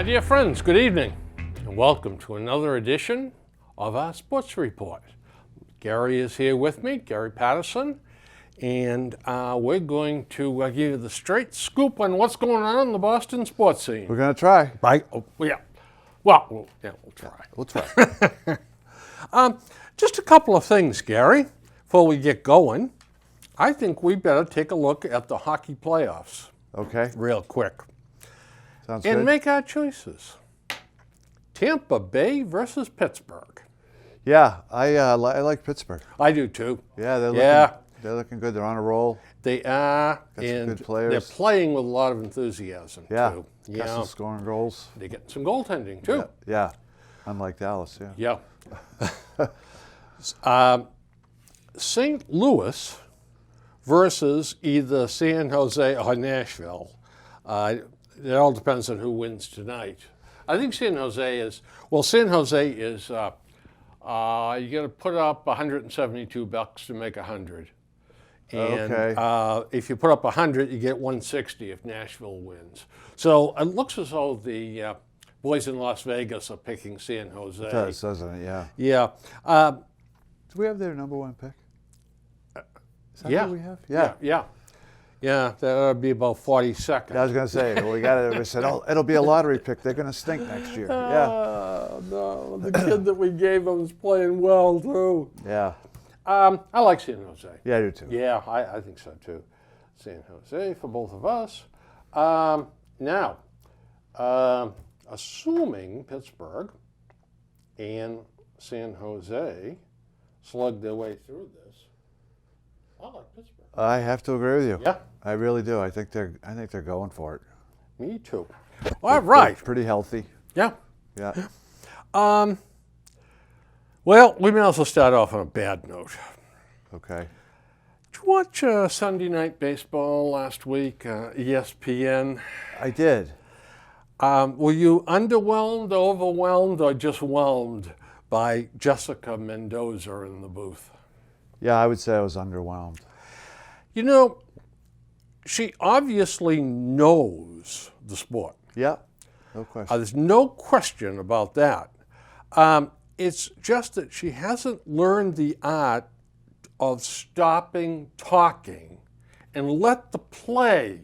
dear friends, good evening, and welcome to another edition of our Sports Report. Gary is here with me, Gary Patterson, and we're going to give you the straight scoop on what's going on in the Boston sports scene. We're going to try. Right? Oh, yeah. Well, we'll try. We'll try. Just a couple of things, Gary, before we get going. I think we better take a look at the hockey playoffs. Okay. Real quick. Sounds And good. make our choices. Tampa Bay versus Pittsburgh. Yeah, I like Pittsburgh. I do too. Yeah, they're looking good. They're on a roll. They are, Got some and good players. they're playing with a lot of enthusiasm too. Got some scoring goals. They get some goaltending too. Yeah. Unlike Dallas, yeah. St. Louis versus either San Jose or Nashville. It all depends on who wins tonight. I think San Jose is you got to put up $172 to make 100. And Okay. If you put up 100, you get 160 if Nashville wins. So it looks as though the boys in Las Vegas are picking San Jose. It does, doesn't it? Yeah. Yeah. Do we have their number one pick? Is that Yeah. who we have? Yeah, that would be about 42nd. I was going to say, well, we got it. We said, oh, it'll be a lottery pick. They're going to stink next year. Yeah. No, the kid that we gave him is playing well too. Yeah. I like San Jose. Yeah, I do too. Yeah, I think so too. San Jose for both of us. Now, assuming Pittsburgh and San Jose slug their way through this, I like Pittsburgh. I have to agree with you. Yeah. I really do. I think they're going for it. Me too. All right. They're pretty healthy. Yeah. Yeah. Well, we may also start off on a bad note. Okay. Did you watch Sunday Night Baseball last week, ESPN? I did. Were you underwhelmed, overwhelmed, or just whelmed by Jessica Mendoza in the booth? Yeah, I would say I was underwhelmed. You know, she obviously knows the sport. Yeah. No question. There's no question about that. It's just that she hasn't learned the art of stopping talking and let the play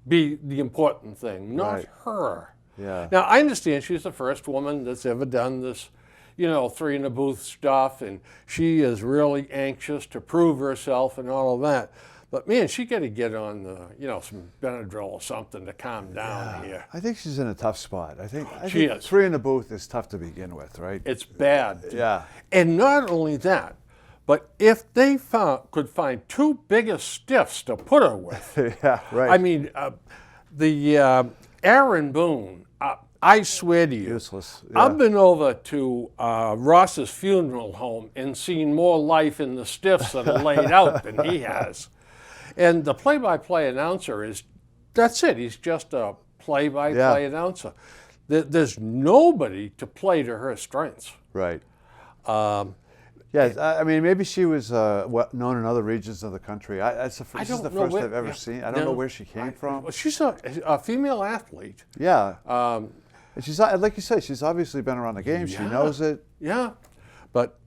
be the important thing, not Right. her. Yeah. Now, I understand she's the first woman that's ever done this, three in the booth stuff, and she is really anxious to prove herself and all of that. But man, she got to get on some Benadryl or something to calm down here. I think she's in a tough spot. I think She is. three in the booth is tough to begin with, right? It's bad. Yeah. And not only that, but if they could find two bigger stiffs to put her with, Yeah, right. I mean, the Aaron Boone, I swear to you, Useless. Yeah. I've been over to Ross's funeral home and seen more life in the stiffs that are laid out than he has. And the play-by-play announcer that's it. He's just a play-by-play announcer. There's nobody to play to her strengths. Right. I mean, maybe she was known in other regions of the country. This is the first I've ever seen. I don't know where she came from. Well, she's a female athlete. Yeah. And she's, like you said, she's obviously been around the game. She knows it. Yeah. But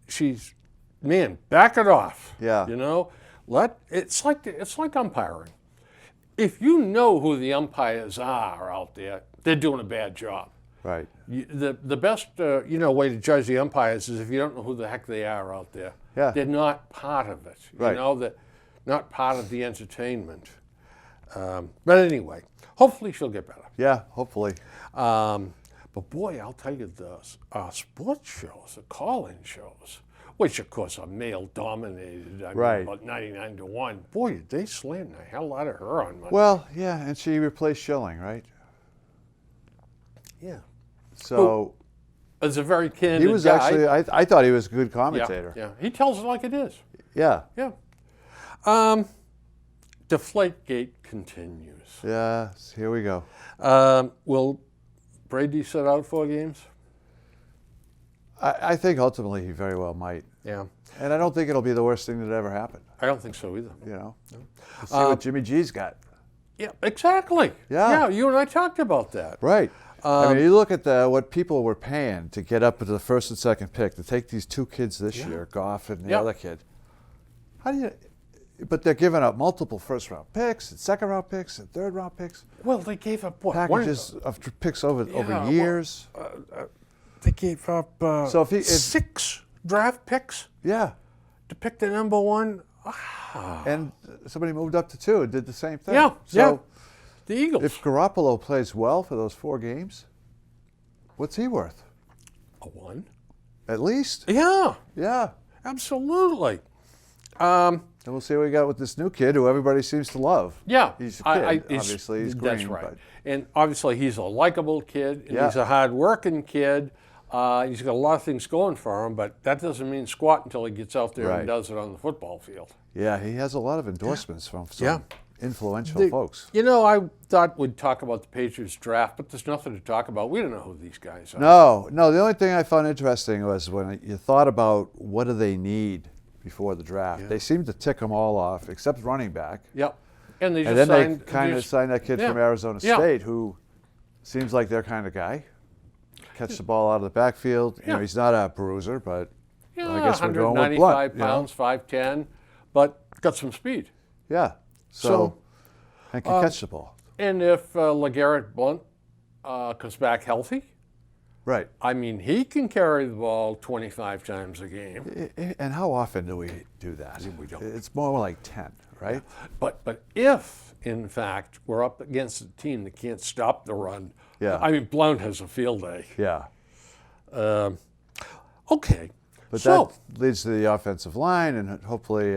back it off. Yeah. It's like umpiring. If you know who the umpires are out there, they're doing a bad job. Right. The best way to judge the umpires is if you don't know who the heck they are out there. Yeah. They're not part of it. Right. They're not part of the entertainment. But anyway, hopefully she'll get better. Yeah, hopefully. But boy, I'll tell you, the sports shows, the call-in shows, which of course are male-dominated, Right. About 99 to 1. Boy, did they slam the hell out of her on Monday. Well, yeah, and she replaced Schilling, right? Yeah. So As a very candid he was guy. actually, I thought he was a good commentator. Yeah, he tells it like it is. Yeah. Yeah. Deflategate continues. Yeah, here we go. Will Brady sit out 4 games? I think ultimately he very well might. Yeah. And I don't think it'll be the worst thing that ever happened. I don't think so either. Let's see what Jimmy G's got. Yeah, exactly. Yeah. You and I talked about that. Right. I mean, you look at what people were paying to get up to the first and second pick, to take these two kids this year, Goff and the other kid. How do you... But they're giving up multiple first-round picks, and second-round picks, and third-round picks. Well, they gave up what? Packages of picks over years. They gave up 6 draft picks. Yeah. To pick the number 1. And somebody moved up to 2 and did the same thing. Yeah. So the Eagles. If Garoppolo plays well for those 4 games, what's he worth? A 1. At least. Yeah. Yeah. Absolutely. And we'll see what we got with this new kid who everybody seems to love. Yeah. He's a kid, obviously. He's green. That's right. But. And obviously he's a likable kid, and he's a hard-working kid. He's got a lot of things going for him, but that doesn't mean squat until he gets out there and does it on the football field. Yeah, he has a lot of endorsements from some influential folks. You know, I thought we'd talk about the Patriots draft, but there's nothing to talk about. We don't know who these guys are. No. The only thing I found interesting was when you thought about what do they need before the draft. Yeah. They seemed to tick them all off, except running back. Yep. And they signed that kid from Arizona State who seems like their kind of guy. Catch the ball out of the backfield. You know, he's not a bruiser, but I guess we're going with Blunt. 195 pounds, 5'10", but got some speed. Yeah. So and can catch the ball. And if LeGarrette Blunt comes back healthy, right? I mean, he can carry the ball 25 times a game. And how often do we do that? We don't. It's more like 10, right? Yeah. But if, in fact, we're up against a team that can't stop the run, I mean, Blount has a field day. Yeah. Okay. But that leads to the offensive line, and hopefully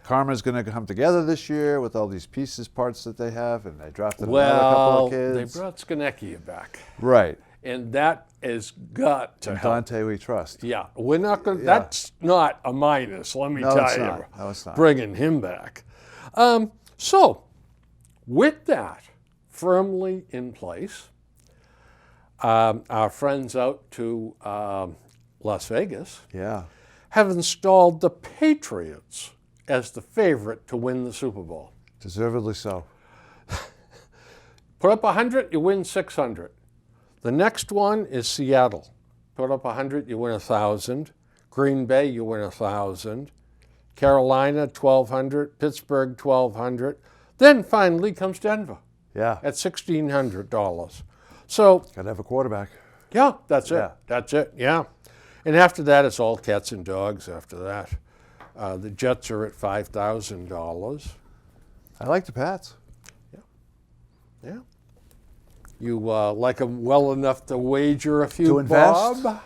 karma's gonna come together this year with all these parts that they have, and they drafted another couple of kids. They brought Skonecki back. Right. And that has got to help. Dante we trust. Yeah. We're not going to, that's not a minus, let me tell you. No, it's not. Bringing him back. So, with that firmly in place, our friends out to Las Vegas have installed the Patriots as the favorite to win the Super Bowl. Deservedly so. Put up 100, you win 600. The next one is Seattle. Put up 100, you win 1,000. Green Bay, you win 1,000. Carolina, 1,200. Pittsburgh, 1,200. Then finally comes Denver. Yeah. At $1,600. So. Got to have a quarterback. Yeah, that's it. That's it. Yeah. And after that, it's all cats and dogs after that. The Jets are at $5,000. I like the Pats. Yeah. You like them well enough to wager a few to invest? bob?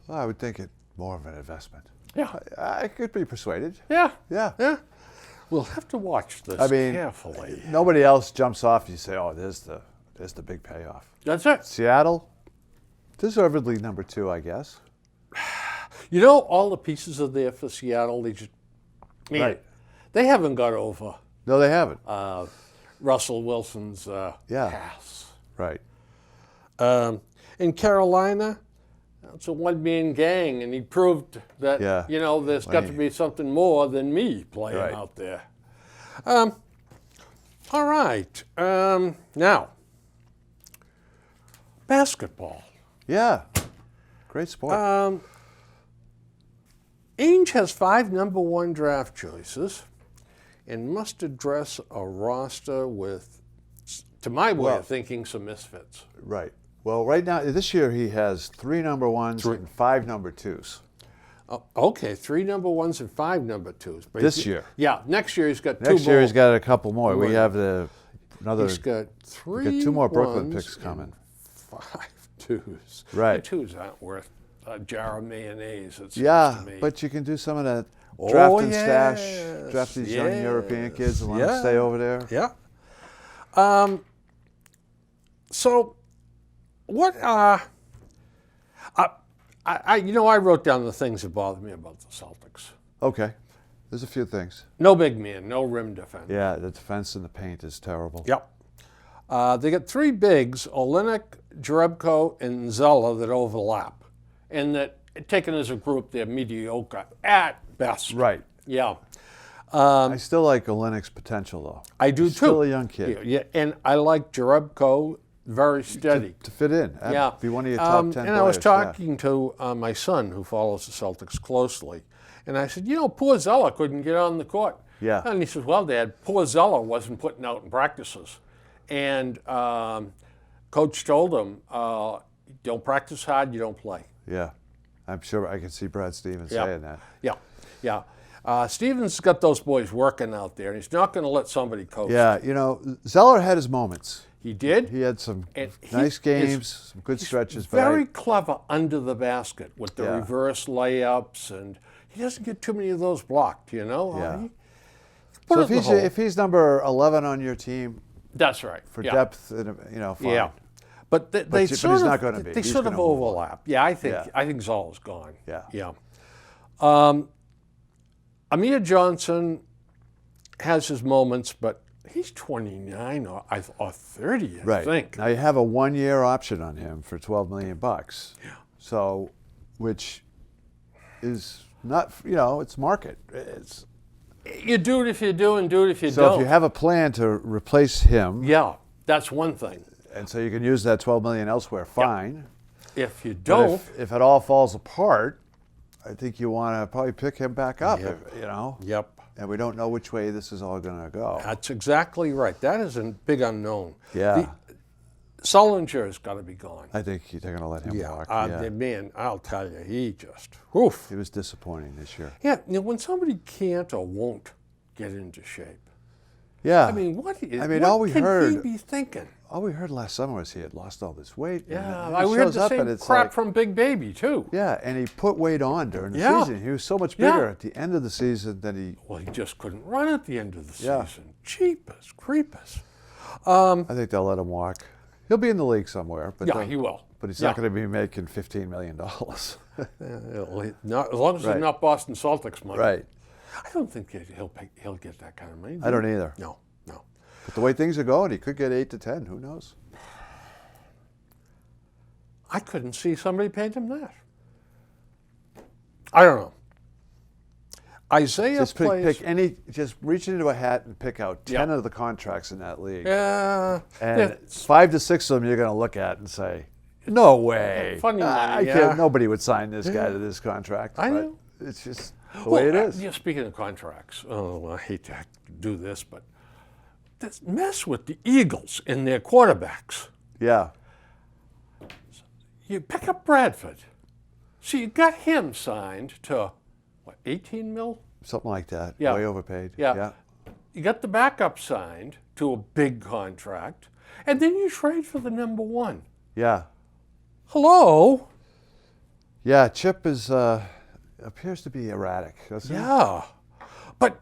Well, I would think it more of an investment. Yeah. I could be persuaded. Yeah. Yeah. Yeah. We'll have to watch this carefully. Nobody else jumps off. You say, oh, there's the big payoff. That's it. Seattle, deservedly number 2, I guess. You know, all the pieces are there for Seattle. They just, they haven't got over. No, they haven't. Russell Wilson's pass. Right. In Carolina, it's a one-man gang, and he proved that, there's got to be something more than me playing out there. All right. Now, basketball. Yeah. Great sport. Ainge has 5 number 1 draft choices and must address a roster with, to my way of thinking, some misfits. Right. Well, right now, this year he has 3 number 1s and 5 number 2s. Okay, 3 number 1s and 5 number 2s. But this year. Yeah, next year he's got 2 more. Next year he's got a couple more. We have another. He's got 3 got 2 more Brooklyn picks coming. 5 2s. Right. The 2s aren't worth a jar of mayonnaise, it seems to me. But you can do some of that draft and stash. Draft these young European kids and let them stay over there. Yeah. So, what? I wrote down the things that bother me about the Celtics. Okay. There's a few things. No big man, no rim defense. Yeah, the defense in the paint is terrible. Yep. They got 3 bigs, Olynyk, Jerebko, and Zella, that overlap. And that, taken as a group, they're mediocre at best. Right. Yeah. I still like Olynyk's potential, though. I do, He's too. Still a young kid. Yeah, and I like Jerebko, very steady. To fit in. Yeah. Be one of your top 10 and players. I was talking to my son, who follows the Celtics closely, and I said, poor Zeller couldn't get on the court. Yeah. And he says, well, Dad, poor Zeller wasn't putting out in practices. And Coach told him, don't practice hard, you don't play. Yeah. I'm sure I can see Brad Stevens saying that. Yeah. Stevens got those boys working out there, and he's not going to let somebody coach. Yeah, Zeller had his moments. He did. He had some And nice games, some good stretches. Very clever under the basket with the Yeah. reverse layups, and he doesn't get too many of those blocked, Yeah. Put So it in the hole. if he's number 11 on your team That's right. for Yeah. depth, fine. Yeah. But they he's sort not of gonna be. they He's sort of gonna move on. overlap. Yeah, I Yeah. think Zell's gone. Yeah. Amir Johnson has his moments, but he's 29 or 30, I think. Now you have a 1-year option on him for $12 million. Yeah. So, which is not, it's market. It's You do it if you do, and do it if you so don't. if you have a plan to replace him, Yeah, that's one thing. and so you can use that $12 million elsewhere, fine. If you But don't, if it all falls apart, I think you want to probably pick him back up. Yep. Yep. And we don't know which way this is all going to go. That's exactly right. That is a big unknown. Yeah. Sullinger's got to be gone. I think they're going to let him walk. Man, I'll tell you, he just, oof. He was disappointing this year. Yeah, when somebody can't or won't get into shape, Yeah. I mean, what all we can heard, he be thinking? all we heard last summer was he had lost all this weight. Yeah, and I he heard shows the up same and it's crap like, from Big Baby, too. yeah, and he put weight on during the Yeah. season. He was so much Yeah. bigger at the end of the season than he. Well, he just couldn't run at the end of the Yeah. season. Jeepers creepers. I think they'll let him walk. He'll be in the league somewhere, but Yeah, he will. But he's Yeah. not going to be making $15 million. As long as Right. it's not Boston Celtics money. Right. I don't think he'll get that kind of money. I don't either. No. But the way things are going, he could get 8 to 10. Who knows? I couldn't see somebody paying him that. I don't know. Isaiah Just plays. pick any. Just reach into a hat and pick out 10 Yeah. of the contracts in that league. Yeah. And 5 to 6 of them you're going to look at and say, "No way! Funny money, I yeah. can't. Nobody would sign this guy to this contract." I but know. It's just the way it is. Yeah, speaking of contracts, I hate to do this, but let's mess with the Eagles and their quarterbacks. Yeah. You pick up Bradford. So you got him signed to, 18 mil? Something like that. Yeah. Way overpaid. Yeah. You got the backup signed to a big contract, and then you trade for the number one. Yeah. Hello? Yeah. Chip is appears to be erratic, doesn't he? Yeah. But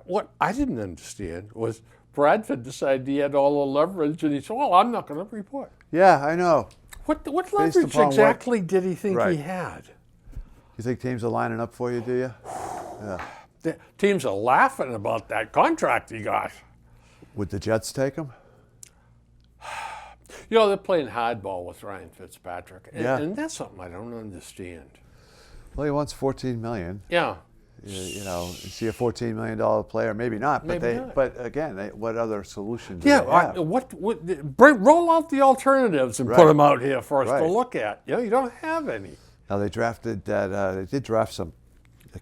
what I didn't understand was Bradford decided he had all the leverage, and he said, well, I'm not going to report. Yeah, I know. What Based leverage upon exactly did he think Right. he had? You think teams are lining up for you, do you? Yeah. The teams are laughing about that contract he got. Would the Jets take him? They're playing hardball with Ryan Fitzpatrick, and, Yeah. and that's something I don't understand. Well, he wants $14 million. Yeah. Is he a $14 million player? Maybe not. But Maybe not. But again, what other solution do they have? Roll out the alternatives and put Right. them out here for us to Right. look at. You don't have any. Now they drafted that. They did draft the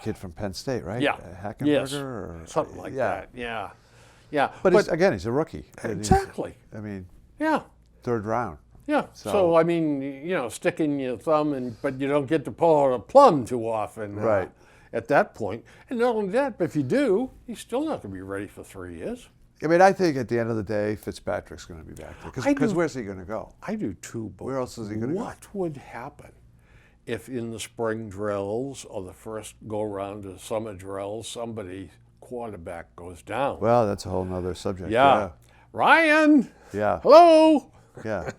kid from Penn State, right? Yeah. Hackenberger Yes. or Something like yeah. that. Yeah. Yeah. But he's a rookie. And he's- exactly. I mean, Yeah. 3rd round. Yeah. So- So I mean, sticking your thumb but you don't get to pull out a plum too often. Right. At that point, and not only that, but if you do, he's still not going to be ready for 3 years. I mean, I think at the end of the day, Fitzpatrick's going to be back there. I Because do. where's he going to go? I do too, but Where else is he gonna go? what would happen if in the spring drills or the first go-round of summer drills, somebody quarterback goes down? Well, that's a whole nother subject. yeah. Ryan, Yeah. hello. Yeah.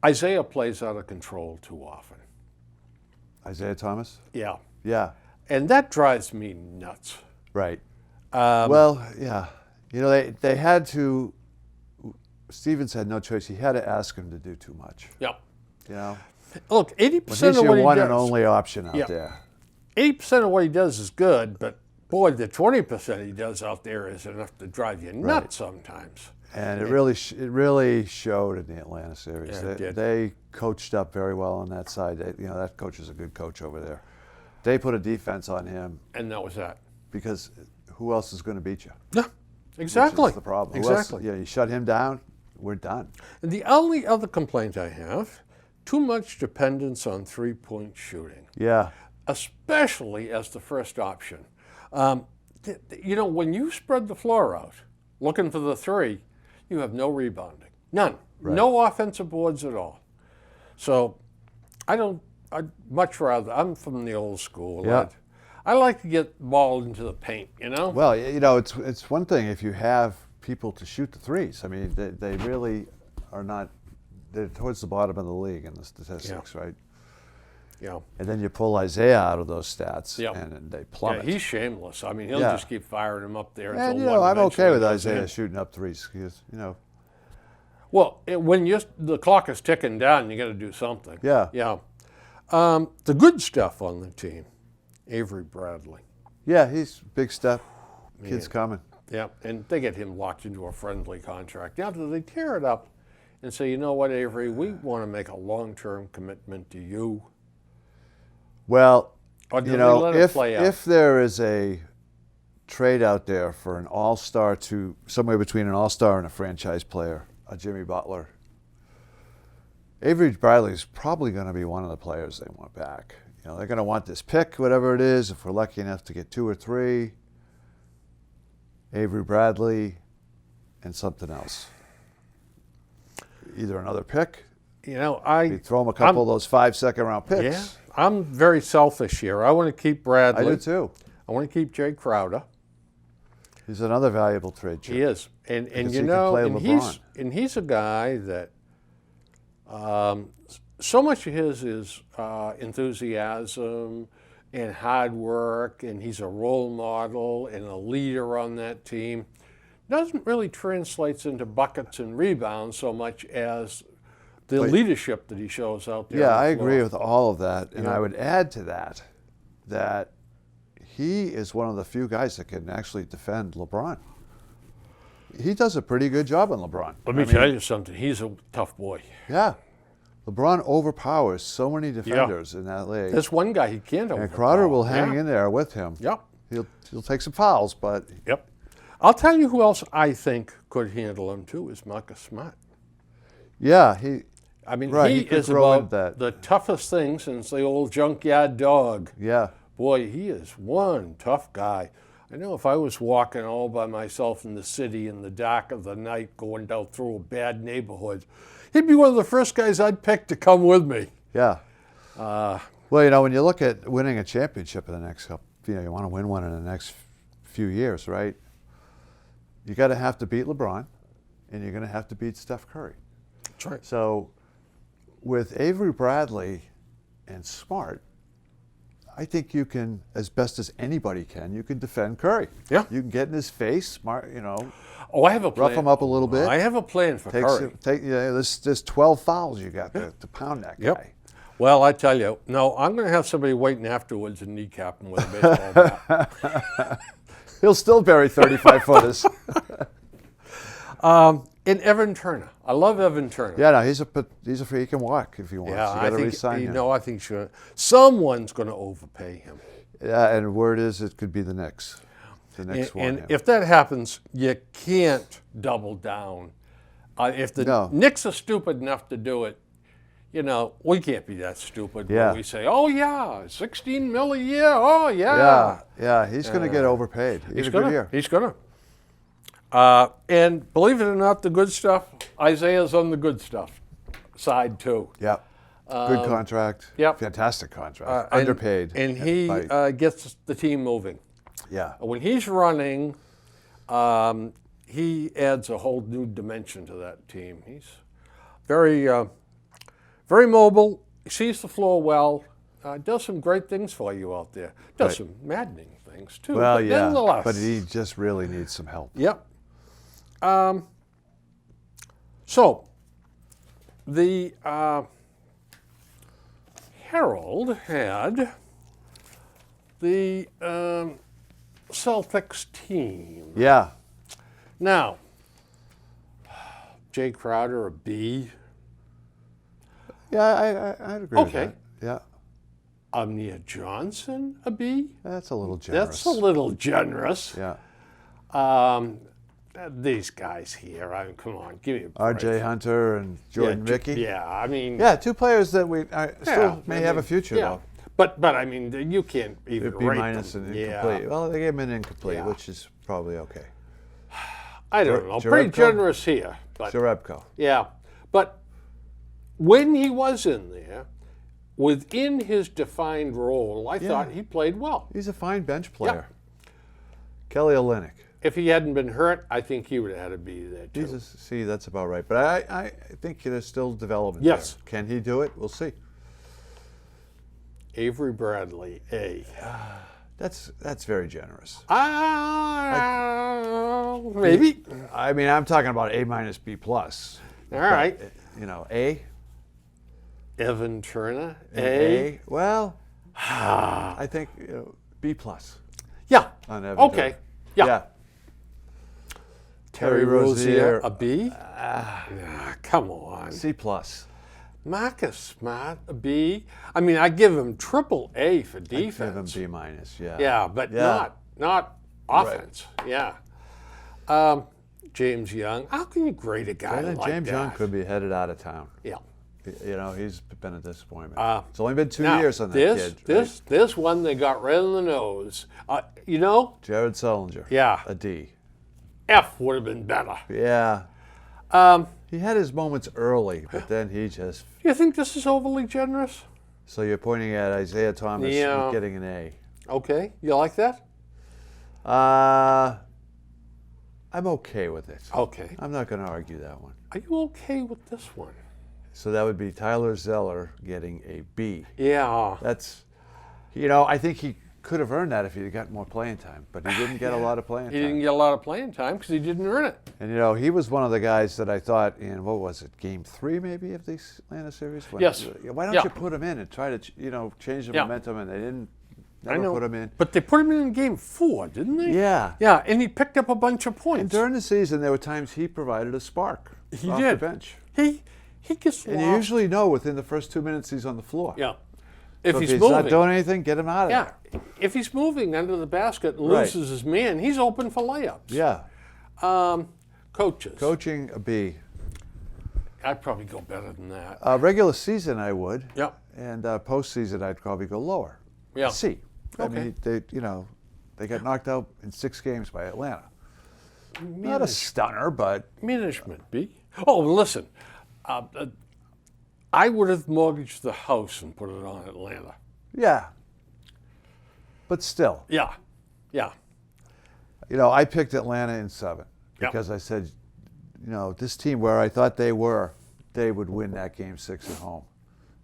Isaiah plays out of control too often. Isaiah Thomas? Yeah. Yeah. And that drives me nuts. Right. Well, yeah. They had to. Stevens had no choice. He had to ask him to do too much. Yeah. Look, When 80% he's of your what he one does. and only option out Yeah. there. 80% of what he does is good, but boy, the 20% he does out there is enough to drive you nuts sometimes. And it really showed in the Atlanta series. Yeah, it did. They coached up very well on that side. That coach is a good coach over there. They put a defense on him. And that was that. Because who else is going to beat you? Yeah, exactly. Which is the problem. Exactly. You shut him down, we're done. And the only other complaint I have, too much dependence on three-point shooting. Yeah. Especially as the first option. When you spread the floor out, looking for the three, you have no rebounding. None. Right. No offensive boards at all. So I'd much rather, I'm from the old school. Yeah. I like to get the ball into the paint, Well, it's one thing if you have people to shoot the threes. I mean, they really are not, they're towards the bottom of the league in the statistics, right? Yeah. And then you pull Isaiah out of those stats, Yep. and they plummet. Yeah, he's shameless. I mean, he'll just keep firing them up there And, until one I'm okay eventually with goes Isaiah in. shooting up threes. Because, Well, when the clock is ticking down, you got to do something. Yeah. Yeah. The good stuff on the team, Avery Bradley. Yeah, he's big step. Kid's coming. Yeah, and they get him locked into a friendly contract. Now, do they tear it up and say, you know what, Avery, we want to make a long-term commitment to you? Well, Or do they let it play out? if there is a trade out there for an all-star to somewhere between an all-star and a franchise player, a Jimmy Butler, Avery Bradley is probably going to be one of the players they want back. They're going to want this pick, whatever it is. If we're lucky enough to get 2 or 3, Avery Bradley and something else. Either another pick. You throw him a couple of those 5 second-round picks. Yeah, I'm very selfish here. I want to keep Bradley. I do too. I want to keep Jay Crowder. He's another valuable trade chip. He is, and he can play LeBron. he's a guy that so much of his is enthusiasm and hard work, and he's a role model and a leader on that team. Doesn't really translates into buckets and rebounds so much as the leadership that he shows out there. Yeah, on the I floor. agree with all of that. And Yeah. I would add to that he is one of the few guys that can actually defend LeBron. He does a pretty good job on LeBron. Let me tell you something. He's a tough boy. Yeah. LeBron overpowers so many defenders in that league. There's one guy he can't overpower. And Crowder will hang in there with him. Yep. He'll take some fouls, but Yep. I'll tell you who else I think could handle him too is Marcus Smart. yeah, He could is grow about into that. the toughest thing since the old junkyard dog. Yeah. Boy, he is one tough guy. I know if I was walking all by myself in the city in the dark of the night going down through a bad neighborhood, he'd be one of the first guys I'd pick to come with me. Yeah. Well, when you look at winning a championship in the next couple, you want to win one in the next few years, right? You got to have to beat LeBron, and you're going to have to beat Steph Curry. That's right. So, with Avery Bradley and Smart, I think you can, as best as anybody can, you can defend Curry. Yeah. You can get in his face, Smart, Oh, I have a plan. rough him up a little bit. I have a plan for Curry. There's 12 fouls you got to pound that guy. Yep. Well, I tell you, no, I'm going to have somebody waiting afterwards and kneecap him with a baseball bat. He'll still bury 35-footers. And Evan Turner. I love Evan Turner. Yeah, no, he's a free. He can walk if he wants. Yeah, you I got to think, re-sign him. I think someone's going to overpay him. Yeah, and word is it could be the Knicks. The Knicks want And him. if that happens, you can't double down. If the Knicks are stupid enough to do it, we can't be that stupid when we say, oh, yeah, $16 million a year, oh, yeah. Yeah, he's going to get overpaid. He's a good year. He's going to. And believe it or not, the good stuff, Isaiah's on the good stuff side, too. Yep. Good contract. Yep. Fantastic contract. Underpaid. And he gets the team moving. Yeah. When he's running, he adds a whole new dimension to that team. He's very, very mobile, sees the floor well, does some great things for you out there. Does some maddening things, too. Well, but nonetheless. but he just really needs some help. Yep. So, the Herald had the Celtics team. Yeah. Now, Jay Crowder, a B. Yeah, I'd agree with Okay. that. Yeah. Amir Johnson, a B. That's a little generous. That's a little generous. Yeah. These guys here, I mean, come on, give me a break. R.J. Hunter and Jordan yeah, Mickey. Yeah, I mean. Yeah, two players that we still may have a future, yeah. though. But I mean, you can't even B rate minus them. and incomplete. Well, they gave him an incomplete, Yeah. which is probably okay. I don't know. Pretty Jerebko? generous here. But, Jerebko. yeah. But when he was in there, within his defined role, I thought he played well. He's a fine bench player. Kelly Olynyk. If he hadn't been hurt, I think he would have had to be there too. Jesus, see, that's about right. But I think there's still development Yes. there. Can he do it? We'll see. Avery Bradley, A. That's very generous. Maybe. I mean, I'm talking about A minus B plus. All right. You know, A. Evan Turner, A. Well, I think B plus Yeah. on Evan. Okay. Turner. Yeah. Terry Rozier, Rozier, a B. Come on. C plus. Marcus Smart, a B. I mean, I give him triple A for defense. Give him B minus. Yeah. Yeah, but not offense. Yeah. James Young. How can you grade a guy like James that? Young could be headed out of town. Yeah. You know, he's been a disappointment. It's only been 2 Now, years on that kid. This one they got right in the nose. You know, Jared Sullinger. Yeah. A D. F would have been better. Yeah. He had his moments early, but then he just. Do you think this is overly generous? So you're pointing at Isaiah Thomas getting an A. Okay, you like that? I'm okay with it. Okay. I'm not going to argue that one. Are you okay with this one? So that would be Tyler Zeller getting a B. Yeah. That's, I think he could have earned that if he'd gotten more playing time, but he didn't get a lot of playing He time. didn't get a lot of playing time because he didn't earn it. And he was one of the guys that I thought in, what was it, Game 3 maybe of the Atlanta series? Yes. Why don't you put him in and try to, change the momentum? And they never put him in. But they put him in Game 4, didn't they? Yeah. Yeah, and he picked up a bunch of points. And during the season, there were times he provided a spark He off did. the bench. He gets And lost. you usually know within the first 2 minutes he's on the floor. Yeah. So if he's not doing anything, get him out of there. If he's moving under the basket and loses his man, he's open for layups. Yeah. Coaches. Coaching, a B. I'd probably go better than that. Regular season, I would. Yep. And postseason, I'd probably go lower. Yeah. C. I Okay. mean, they got knocked out in 6 games by Atlanta. Not a stunner, but Management, B. Oh, listen. I would have mortgaged the house and put it on Atlanta. yeah. But still, Yeah. Yeah. I picked Atlanta in 7 because I said, this team where I thought they would win that game 6 at home.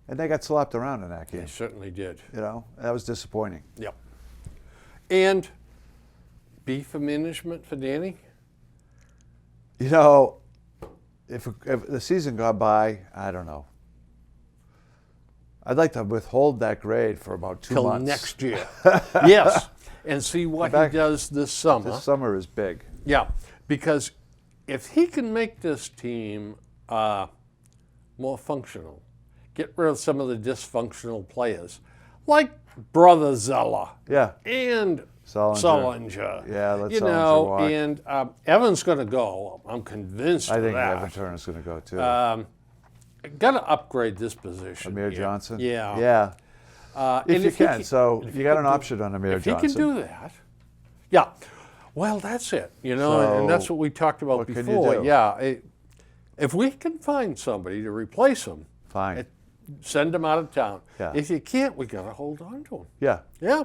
And they got slapped around in that game. They certainly did. That was disappointing. Yep. And B for management for Danny? If the season got by, I don't know. I'd like to withhold that grade for about 2 months. Till next year. Yes. And see what he does this summer. This summer is big. Yeah. Because if he can make this team more functional, get rid of some of the dysfunctional players, like Brother Zeller. Yeah. And Sullinger. Yeah, let Sullinger walk. And Evan's going to go. I'm convinced I of think that. Evan Turner's going to go too. Got to upgrade this position. Amir Johnson? Yeah. Yeah. If you can. So if you got an option on Amir Johnson. If he can do that. Yeah. Well, that's it. And that's what we talked about what before. can you do? Yeah. If we can find somebody to replace him, Fine. send him out of town. Yeah. If you can't, we got to hold on to him. Yeah. Yeah.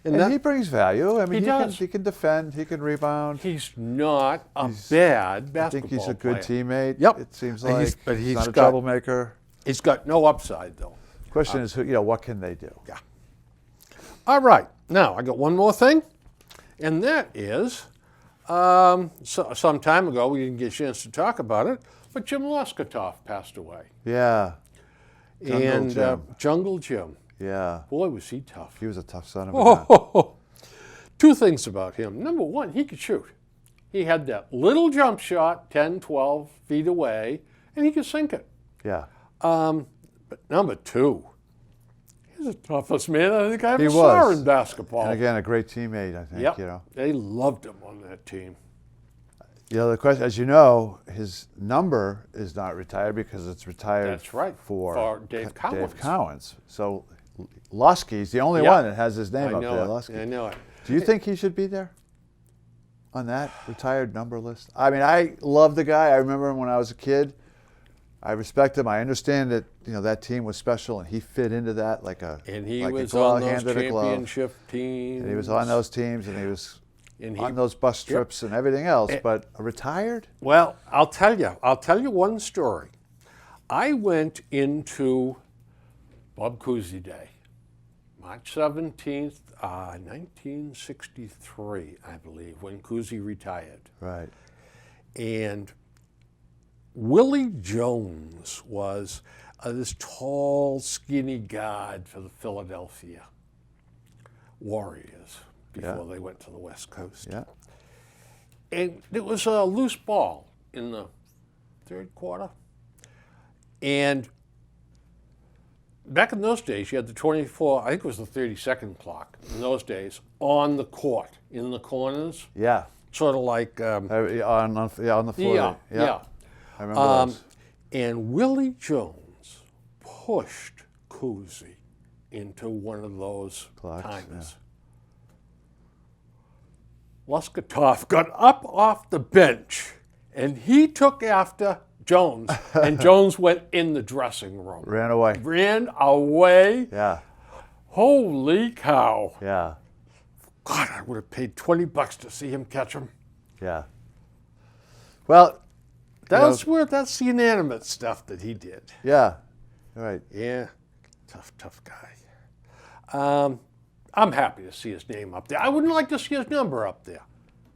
And he brings value. I mean, He does. He can defend. He can rebound. He's not a bad basketball I think he's a good player. teammate. Yep. It seems And like. but he's not a got- troublemaker. He's got no upside, though. Question is, what can they do? Yeah. All right. Now, I got one more thing, and that is, some time ago, we didn't get a chance to talk about it, but Jim Loscatoff passed away. Yeah. Jungle Jim. Yeah. Boy, was he tough. He was a tough son of a gun. Oh, two things about him. Number one, he could shoot. He had that little jump shot, 10, 12 feet away, and he could sink it. Yeah. But number two, he's the toughest man I think I ever He saw was. in basketball. And again, a great teammate, I think. Yep. You know. They loved him on that team. You know, the question, as you know, his number is not retired because it's retired. That's right. For Dave Cowens. Dave Cowens. So Lusky's the only Yep. one that has his name I up know there. it. Lusky. I know it. Do you think he should be there on that retired number list? I mean, I love the guy. I remember him when I was a kid. I respect him. I understand that that team was special, and he fit into that like a And he like was a glove, on those hand in a glove. championship teams. And he was on those teams, and he was And on those bus trips and everything else. But retired? Well, I'll tell you one story. I went into Bob Cousy Day, March 17th, 1963, I believe, when Cousy retired. Right. And Willie Jones was this tall, skinny guard for the Philadelphia Warriors before they went to the West Coast. Yeah. And it was a loose ball in the third quarter. And back in those days, you had the 24, I think it was the 30-second clock in those days, on the court, in the corners, Yeah. sort of like... On the floor. Yeah. I remember those. And Willie Jones pushed Cousy into one of those Clocks, timers. Luskatov got up off the bench, and he took after Jones, and Jones went in the dressing room. Ran away. Ran away. Yeah. Holy cow. Yeah. God, I would have paid $20 to see him catch him. Yeah. Well, That's the inanimate stuff that he did. yeah. Right. Yeah, tough guy. I'm happy to see his name up there. I wouldn't like to see his number up there.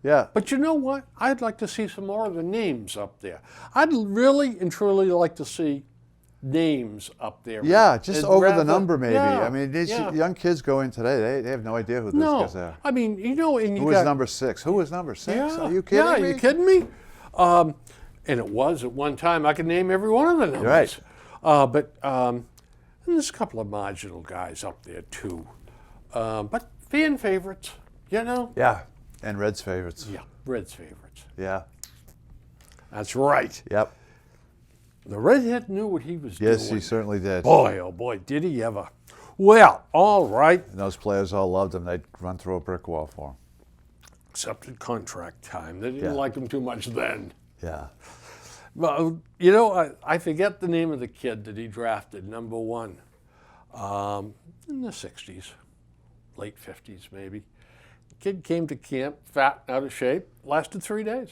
Yeah. But you know what? I'd like to see some more of the names up there. I'd really and truly like to see names up there. Yeah, just over the rather- number maybe. Yeah, I mean, these yeah. young kids go in today, they have no idea who these guys No, are. I mean, and you Who was got... number 6? Who was number 6? Yeah, Are you kidding yeah, me? are you kidding me? And it was at one time. I could name every one of the numbers. Right. And there's a couple of marginal guys up there too. But fan favorites, Yeah. And Reds favorites. Yeah, Reds favorites. Yeah. That's right. Yep. The redhead knew what he was doing. Yes, he certainly did. Boy, oh boy, did he ever. Well, all right. And those players all loved him. They'd run through a brick wall for him. Except at contract time. They didn't Yeah. like him too much then. Yeah. Well, I forget the name of the kid that he drafted, number 1, in the 60s, late 50s maybe. The kid came to camp, fat, out of shape, lasted 3 days.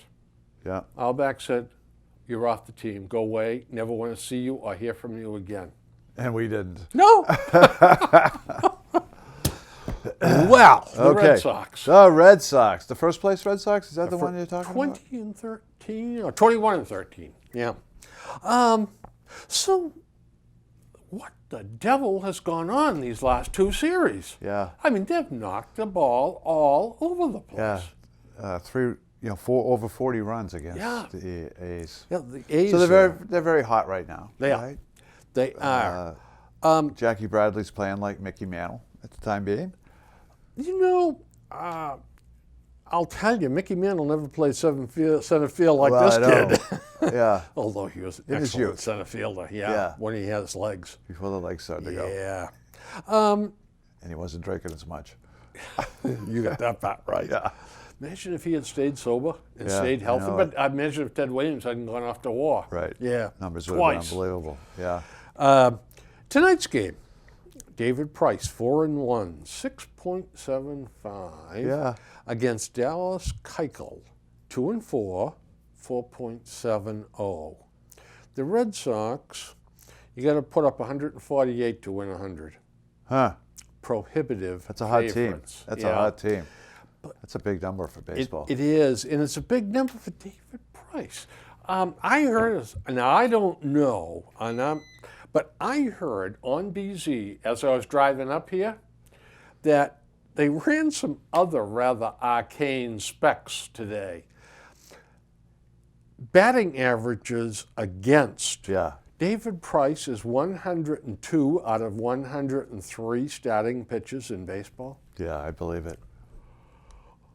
Yeah. Auerbach said, "You're off the team. Go away. Never want to see you or hear from you again." And we didn't. No. Well, the Red Sox. The Red Sox. The first place Red Sox? Is that the one you're talking 20 about? and 13, or 21 and 13. Yeah. So, what the devil has gone on these last 2 series? Yeah. I mean, they've knocked the ball all over the place. Yeah. 4 over 40 runs against Yeah. the A's. Yeah, the A's. So they're very hot right now. They are. right? They are. Jackie Bradley's playing like Mickey Mantle at the time being. I'll tell you, Mickey Mantle never played center field like Well, this I know. kid. Yeah. Although he was an In his excellent youth. center fielder. Yeah. When he had his legs. Before the legs started to go. Yeah. And he wasn't drinking as much. You got that part right. Yeah. Imagine if he had stayed sober and Yeah, stayed I healthy. know But I imagine if Ted Williams hadn't gone off to war. Right. Yeah. Numbers would have been Twice. unbelievable. Yeah. Tonight's game, David Price, 4-1, 6.75. Yeah. Against Dallas Keuchel, 2-4, 4.70. The Red Sox, you got to put up 148 to win 100. Huh. Prohibitive. That's a hot favorites. team. That's Yeah. a hot team. That's a big number for baseball. It is, and it's a big number for David Price. I heard, now I don't know, but I heard on BZ as I was driving up here that they ran some other rather arcane specs today. Batting averages against. Yeah. David Price is 102 out of 103 starting pitchers in baseball. Yeah, I believe it.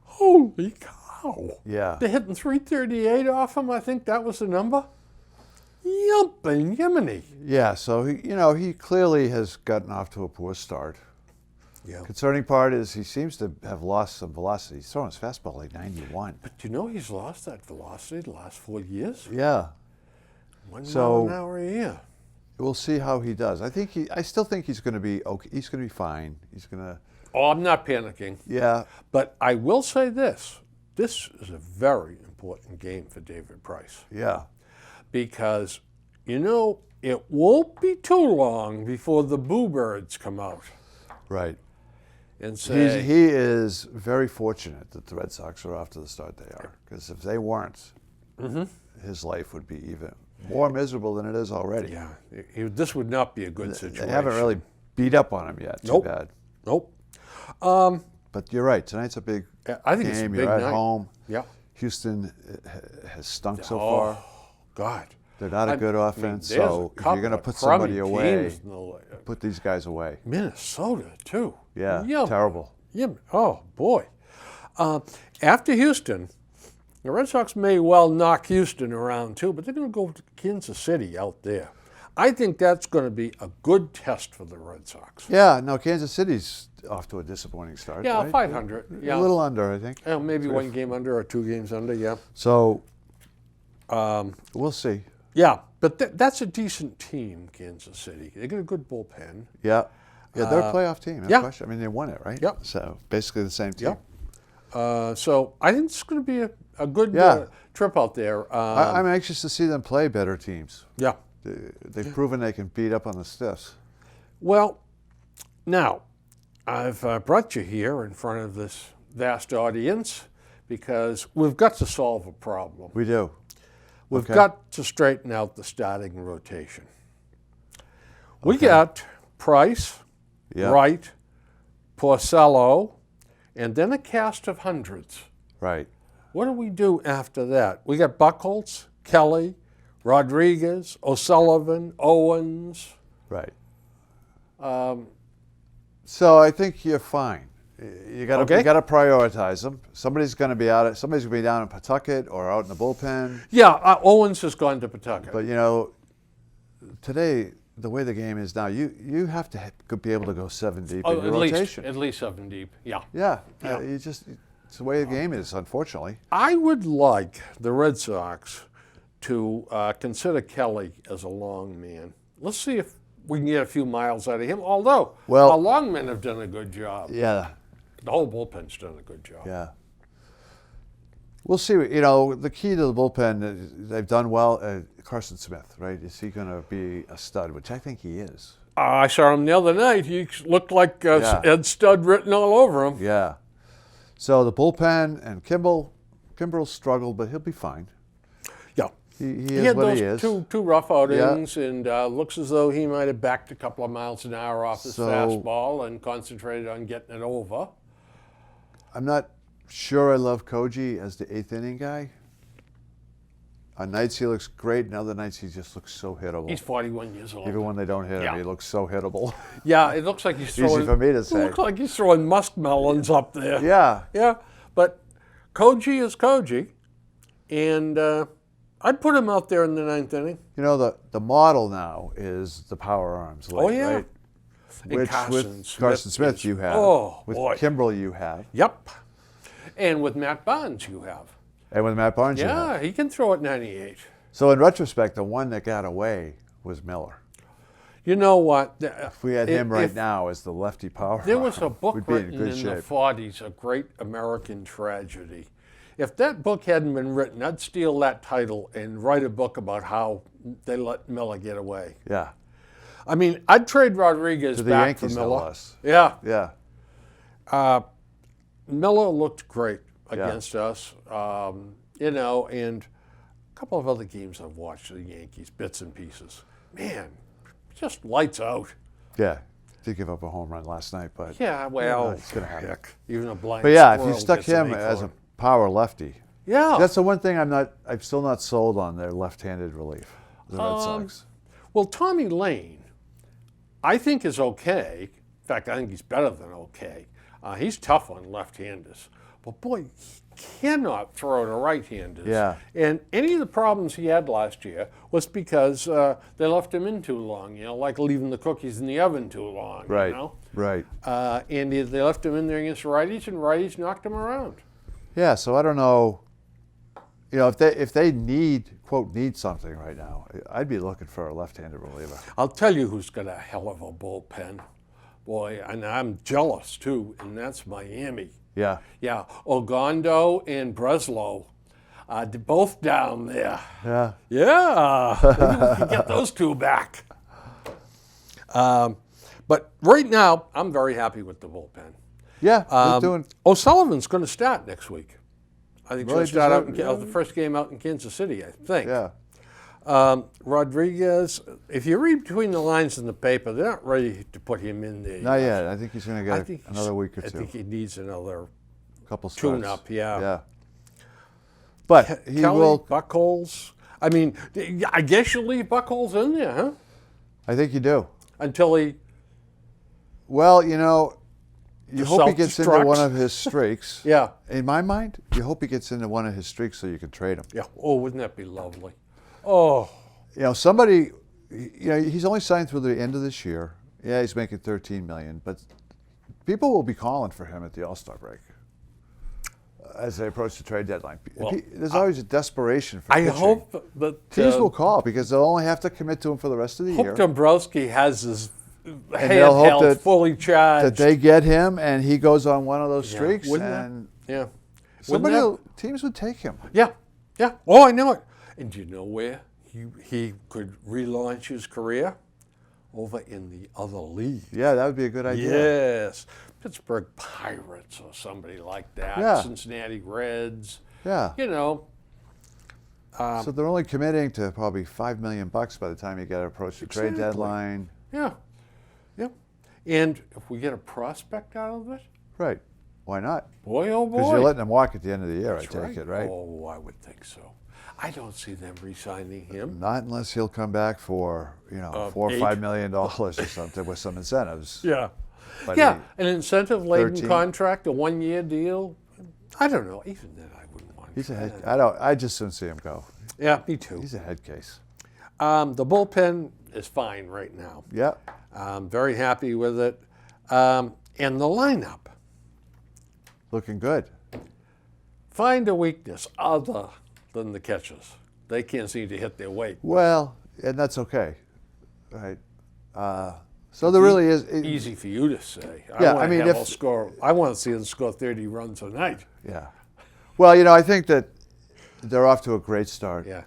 Holy cow. Yeah. They're hitting 338 off him. I think that was the number. Yumping Yemeni. Yeah, so he clearly has gotten off to a poor start. Yeah. Concerning part is he seems to have lost some velocity. He's throwing his fastball like 91. But he's lost that velocity the last 4 years? Yeah. 1 So- mile an hour a year. We'll see how he does. I still think he's going to be okay. He's going to be fine. He's going to. Oh, I'm not panicking. Yeah. But I will say this. This is a very important game for David Price. Yeah. Because, it won't be too long before the boo birds come out Right. and say, He is very fortunate that the Red Sox are off to the start they are. Because if they weren't, his life would be even more miserable than it is already. yeah, this would not be a good situation. They haven't really beat up on him yet. Nope. Too bad. Nope. But you're right. Tonight's a big I think game. it's a big You're at night. home. Yeah. Houston has stunk so far. God. They're not a good offense. there's So a if you're going to couple of put somebody crummy away, teams in the put these guys away. Minnesota, too. Yeah. Yum. Terrible. Yum. Oh, boy. After Houston, the Red Sox may well knock Houston around, too, but they're going to go to Kansas City out there. I think that's going to be a good test for the Red Sox. Yeah. No, Kansas City's off to a disappointing start. Yeah, right? 500. Yeah. A little under, I think. Maybe 1 game under or 2 games under, yeah. So we'll see. Yeah, but that's a decent team, Kansas City. They got a good bullpen. Yeah. Yeah, they're a playoff team. No yeah. question. I mean, they won it, right? Yep. So basically the same team. Yep. So I think it's going to be a good Yeah. trip out there. I'm anxious to see them play better teams. Yeah. They've proven they can beat up on the stiffs. Well, now, I've brought you here in front of this vast audience because we've got to solve a problem. We do. We've Okay. got to straighten out the starting rotation. We got Price, Yeah. Wright, Porcello, and then a cast of hundreds. Right. What do we do after that? We got Buchholz, Kelly, Rodriguez, O'Sullivan, Owens. Right. So I think you're fine. You got Okay. to prioritize them. Somebody's going to be Somebody's going to be down in Pawtucket or out in the bullpen. Yeah, Owens has gone to Pawtucket. But today the way the game is now, you have to be able to go 7 deep in your rotation. At least 7 deep. Yeah. Yeah. Yeah. It's the way the game is, unfortunately. I would like the Red Sox to consider Kelly as a long man. Let's see if we can get a few miles out of him. Although our long men have done a good job. Yeah. The whole bullpen's done a good job. Yeah. We'll see. The key to the bullpen, they've done well. Carson Smith, right? Is he going to be a stud? Which I think he is. I saw him the other night. He looked like Ed Stud written all over him. Yeah. So the bullpen and Kimbrel struggled, but he'll be fine. Yeah. He He is had what those he is. two rough outings, and looks as though he might have backed a couple of miles an hour off his fastball and concentrated on getting it over. I'm not sure I love Koji as the 8th inning guy. On nights he looks great, and other nights he just looks so hittable. He's 41 years old. Even when they don't hit him, Yeah. he looks so hittable. Yeah, it looks like he's throwing. Easy for me to It say. looks like he's throwing muskmelons up there. Yeah. Yeah, but Koji is Koji, and I'd put him out there in the 9th inning. The model now is the power arms late, Oh, yeah. right? And Which Carson with Carson Smith is- you have. Oh, with boy. Kimbrel you have. Yep. And with Matt Barnes you have. And with Matt Barnes you have. Yeah, he can throw at 98. So in retrospect, the one that got away was Miller. You know what? If we had him right now as the lefty power There was a arm, book we'd be in written good in shape. the 40s, A Great American Tragedy. If that book hadn't been written, I'd steal that title and write a book about how they let Miller get away. Yeah. I mean, I'd trade Rodriguez To the back Yankees, for no Miller. less. Yeah. Yeah. Miller looked great against us, and a couple of other games I've watched of the Yankees, bits and pieces. Man, just lights out. Yeah. Did give up a home run last night, but Yeah, well, it's gonna happen. heck, even a blind But yeah, if squirrel you stuck gets an him as a acorn. power lefty, Yeah. that's the one thing I'm still not sold on their left-handed relief. The Red Sox. Well, Tommy Lane, I think is okay. In fact, I think he's better than okay. He's tough on left-handers. But boy, he cannot throw to right-handers. Yeah. And any of the problems he had last year was because they left him in too long, like leaving the cookies in the oven too long, Right. Right. And they left him in there against righties, and righties knocked him around. Yeah. So I don't know. If they need something right now, I'd be looking for a left-handed reliever. I'll tell you who's got a hell of a bullpen. Boy, and I'm jealous too, and that's Miami. Yeah. Yeah, Ogondo and Breslow, both down there. Yeah. Yeah, maybe we can get those two back. But right now, I'm very happy with the bullpen. Yeah. They're doing. O'Sullivan's going to start next week. I think he's Really? going to start out Yeah. the first game out in Kansas City, I think. Yeah. Rodriguez, if you read between the lines in the paper, they're not ready to put him in there. Not yet. I think he's going to I get think another week or I two. think he needs another Couple starts. tune-up, yeah. Yeah. But he Kelly, will. Buchholz. I mean, I guess you'll leave Buchholz in there, huh? I think you do. Until he Well, you hope he gets into self-destructs. one of his streaks. Yeah. In my mind, you hope he gets into one of his streaks so you can trade him. Yeah. Oh, wouldn't that be lovely? Oh, Somebody, he's only signed through the end of this year. Yeah, he's making $13 million, but people will be calling for him at the All-Star break as they approach the trade deadline. Well, There's always a desperation for I pitching. hope that Teams will call because they'll only have to commit to him for the rest of the year. Dombrowski has his they'll hope handheld that- fully charged. That they get him and he goes on one of those streaks. Wouldn't that- And Yeah. somebody, Wouldn't that- teams would take him. Yeah. Yeah. Oh, I know it. And do you know where he could relaunch his career? Over in the other league. Yeah, that would be a good idea. Yes. Pittsburgh Pirates or somebody like that. Yeah. Cincinnati Reds. Yeah. Um, So they're only committing to probably $5 million by the time you get to approach the trade Exactly. deadline. Yeah. Yeah. And if we get a prospect out of it, Right. Why not? boy, oh boy. Because you're letting him walk at the end of the year, That's I take it, right? Oh, I would think so. I don't see them re-signing him. Not unless he'll come back for, $4 or $8. $5 million or something with some incentives. Yeah. But Yeah, an incentive-laden 13. contract, a one-year deal. I don't know. Even then, I wouldn't want. He's a head. that. I just don't see him go. Yeah, me too. He's a head case. The bullpen is fine right now. Yeah. I'm very happy with it. And the lineup. Looking good. Find a weakness other than the catches. They can't seem to hit their weight. Well, and that's okay. Right. So there really is. Easy for you to say. Yeah, I I mean, want to see them score 30 runs a night. Yeah. Well, I think that they're off to a great start. Yeah.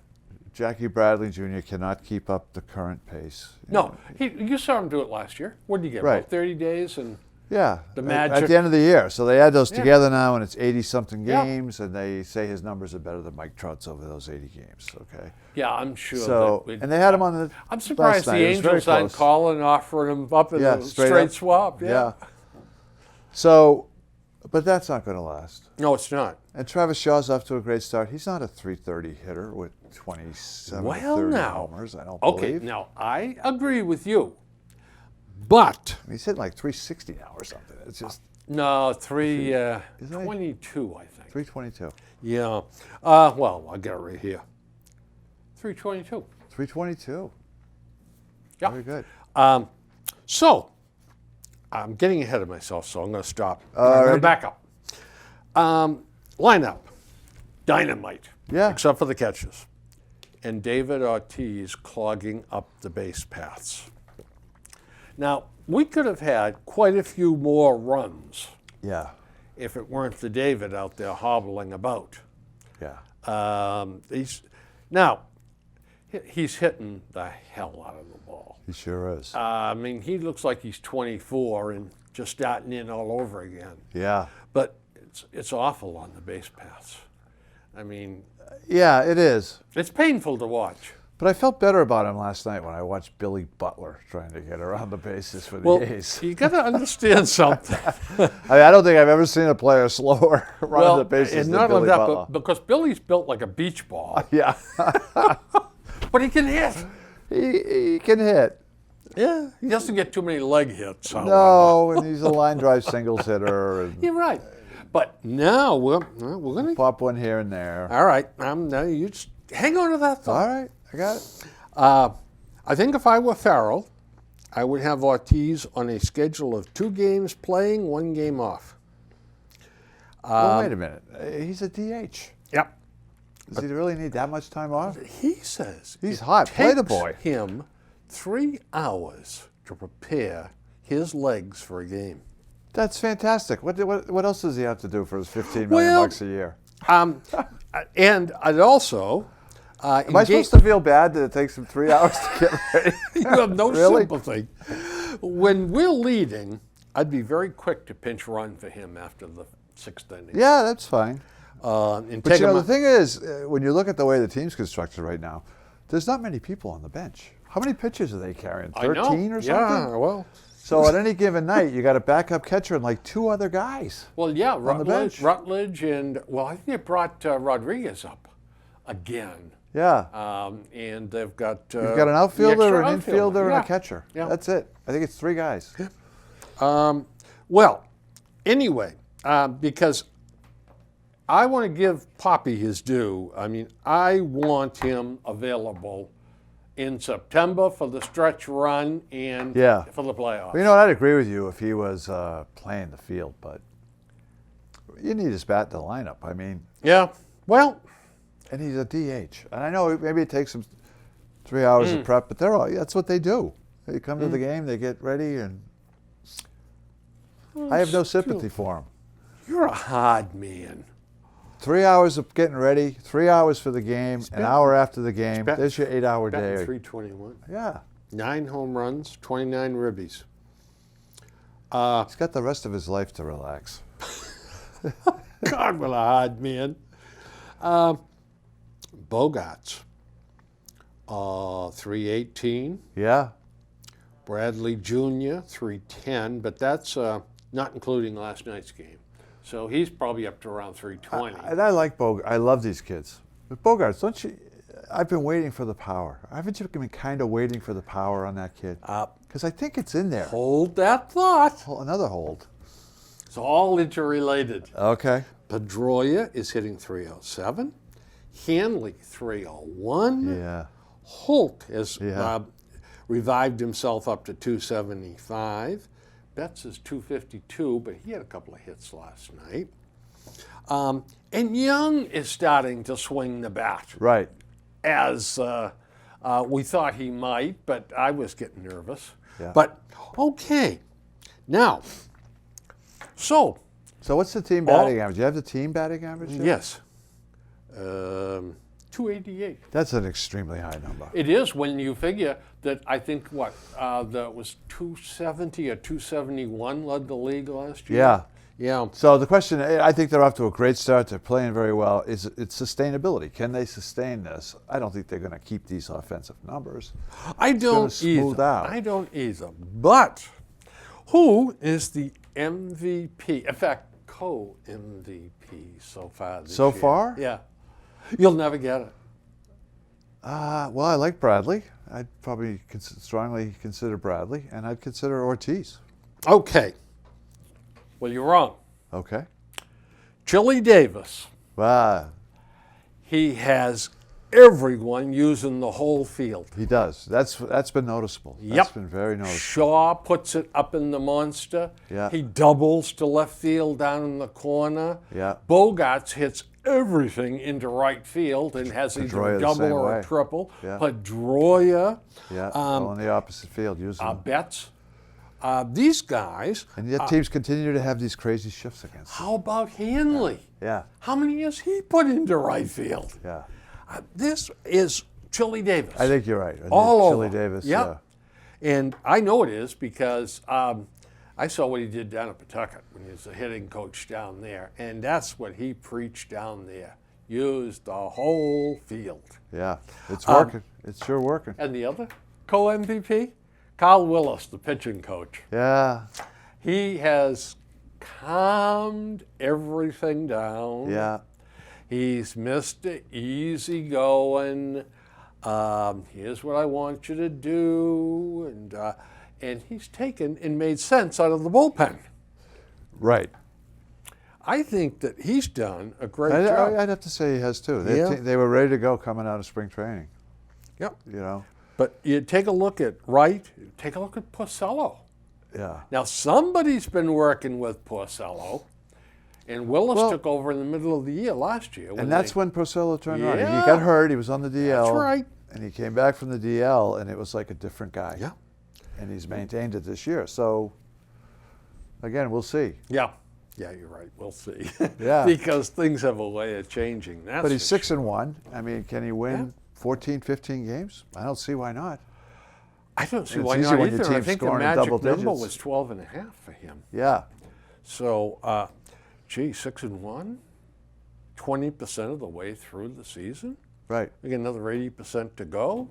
Jackie Bradley Jr. cannot keep up the current pace. No, you saw him do it last year. What did you get? Right. About 30 days and Yeah. The At magic. the end of the year. So they add those Yeah. together now, and it's 80-something Yeah. games, and they say his numbers are better than Mike Trout's over those 80 games. Okay. yeah, I'm sure. So, that and they had him on the. I'm surprised last the night. It was very Angels aren't close. calling, offering him up in Yeah, a straight straight up. swap. Yeah. So, but that's not going to last. No, it's not. And Travis Shaw's off to a great start. He's not a .330 hitter with 27 or Well, 30 now. homers, I don't Okay, believe. now I agree with you, but He's hitting like 360 now or something. It's just no, Isn't he? 322, I think. 322. Yeah. Well, I'll get it right here. 322. 322. Yeah. Very good. So, I'm getting ahead of myself, so I'm going to stop. I'm All going to right. back up. Lineup, dynamite. Yeah. Except for the catches. And David Ortiz clogging up the base paths. Now, we could have had quite a few more runs Yeah. if it weren't for David out there hobbling about. Yeah. He's hitting the hell out of the ball. He sure is. I mean, he looks like he's 24 and just starting in all over again. Yeah. But it's awful on the base paths. I mean, Yeah, it is. it's painful to watch. But I felt better about him last night when I watched Billy Butler trying to get around the bases for the Well, A's. you got to understand something. I don't think I've ever seen a player slower run the bases and than not only Billy that, Butler. but because Billy's built like a beach ball, Yeah, but he can hit. he can hit. Yeah, he doesn't get too many leg hits. However. No, and he's a line drive singles hitter. And You're right. But now we're going to. pop one here and there. All right. Now you just hang on to that thought. All right, I got it. I think if I were Farrell, I would have Ortiz on a schedule of 2 games playing, 1 game off. Well, wait a minute. He's a DH. Yep. Does he really need that much time off? He says He's it hot. Play the takes boy. him 3 hours to prepare his legs for a game. That's fantastic. What else does he have to do for his $15 million bucks a year? And I'd also. Am I supposed to feel bad that it takes him 3 hours to get ready? You have no Really? sympathy. When we're leading, I'd be very quick to pinch run for him after the 6th inning. Yeah, that's fine. And But take you know, him the out. thing is, when you look at the way the team's constructed right now, there's not many people on the bench. How many pitchers are they carrying? 13 or something? Yeah, well. So at any given night, you got a backup catcher and like 2 other guys. Well, yeah, on the bench. Rutledge, and well, I think they brought Rodriguez up again, Yeah. and they've got You've got an outfielder, an infielder, and Yeah. a catcher. Yeah. That's it. I think it's 3 guys. Well, anyway, because I want to give Poppy his due. I mean, I want him available in September for the stretch run and Yeah. for the playoffs. Well, you know what? I'd agree with you if he was playing the field, but you need his bat in the lineup. I mean, Yeah. Well, and he's a DH. And I know maybe it takes him 3 hours of prep, but that's what they do. They come to the game, they get ready, and I have no sympathy for him. you're a hard man. 3 hours of getting ready, 3 hours for the game, an hour after the game. batting- There's your 8-hour Batting day. 321. Yeah. 9 home runs, 29 ribbies. He's got the rest of his life to relax. God, what a hard man. Bogarts, 318. Yeah. Bradley Jr., 310, but that's not including last night's game. So he's probably up to around 320. And I like Bogart. I love these kids. But Bogarts, don't you? I've been waiting for the power. Haven't you been kind of waiting for the power on that kid? Because I think it's in there. Hold that thought. Another hold. It's all interrelated. Okay. Pedroia is hitting 307. Hanley, 301. Yeah. Holt has Yeah. revived himself up to 275. Betts is 252, but he had a couple of hits last night. And Young is starting to swing the bat, Right. as we thought he might, but I was getting nervous. Yeah. But, okay. Now, so, So what's the team batting average? Do you have the team batting average? yet? yes, 288. That's an extremely high number. It is when you figure that I think, that was 270 or 271 led the league last year. Yeah. Yeah. So the question, I think they're off to a great start. They're playing very well. It's sustainability. Can they sustain this? I don't think they're going to keep these offensive numbers. I gonna don't smooth either. out. I don't either. But who is the MVP? In fact, co-MVP so far this So year? far? Yeah. You'll never get it. Well, I like Bradley. I'd probably strongly consider Bradley, and I'd consider Ortiz. Okay. Well, you're wrong. Okay. Chili Davis. He has everyone using the whole field. He does. That's been noticeable. Yep. That's been very noticeable. Shaw puts it up in the monster. Yeah. He doubles to left field down in the corner. Yeah. Bogarts hits everything into right field and has either Pedroia a the double same or way. a triple. Yeah. Pedroia, Yeah. All in the opposite field, using them. Betts. These guys. And yet teams continue to have these crazy shifts against them. How about Hanley? Yeah. How many has he put into right field? Yeah. This is Chili Davis. I think you're right. I think All Chili over. Davis. Yep. And I know it is because I saw what he did down at Pawtucket when he was the hitting coach down there, and that's what he preached down there. used the whole field. Yeah, it's working. It's sure working. And the other co-MVP, Kyle Willis, the pitching coach. Yeah, He has calmed everything down. yeah. He's Mr. Easy going. Here's what I want you to do, and he's taken and made sense out of the bullpen. Right. I think that he's done a great job. I'd have to say he has too. Yeah. They were ready to go coming out of spring training. Yep. You know. But you take a look at Wright, take a look at Porcello. Yeah. Now somebody's been working with Porcello, and Willis took over in the middle of the year last year. And that's when Porcello turned around. Yeah. He got hurt. He was on the DL. That's right. And he came back from the DL, and it was like a different guy. Yeah. And he's maintained it this year. So, again, we'll see. Yeah. Yeah, you're right. We'll see. Yeah. Because things have a way of changing. That's But he's for 6-1. I mean, can he win 14, 15 games? I don't see why not. I don't see It's why easy not when your either. I team's think the scoring in magic double number digits. was 12.5 for him. Yeah. So, 6-1, 20% of the way through the season. Right. We got another 80% to go.